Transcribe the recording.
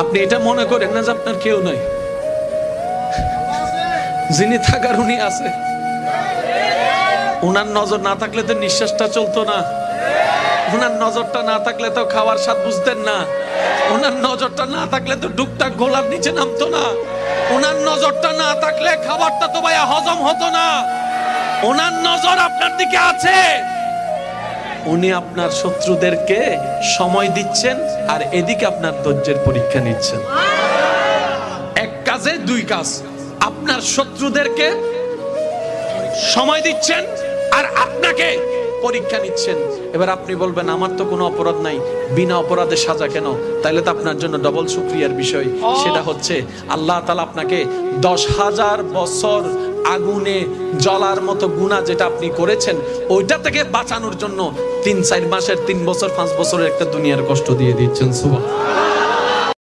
আপনি এটা মনে করেন না যে আপনার কেউ নাই, যিনি থাকার উনি আছে। উনার নজর না থাকলে তো নিঃশ্বাসটা চলতো না, উনার নজরটা না থাকলে তো খাওয়ার স্বাদ বুঝতেন না, উনার নজরটা না থাকলে তো ডুকটাক গোলার নিচে নামতো না, উনার নজরটা না থাকলে খাবারটা তো ভাইয়া হজম হতো না। উনার নজর আপনার দিকে আছে। উনি আপনার শত্রুদেরকে সময় দিচ্ছেন আর এদিকে আপনার ধৈর্যের পরীক্ষা নিচ্ছেন। এক কাজে দুই কাজ, আপনার শত্রুদেরকে সময় দিচ্ছেন আর আপনাকে পরীক্ষা নিচ্ছেন। এবার আপনি বলবেন আমার তো কোনো অপরাধ নাই, বিনা অপরাধে সাজা কেন? তাইলে তো আপনার জন্য ডবল শুকরিয়ার বিষয়। সেটা হচ্ছে আল্লাহ তাআলা আপনাকে 10,000 বছর আগুনে জ্বলার মতো গুনাহ যেটা আপনি করেছেন ওইটা থেকে বাঁচানোর জন্য 3-4 মাসের 3 বছর 5 বছরের একটা দুনিয়ার কষ্ট দিয়ে দিচ্ছেন। সুবহানাল্লাহ।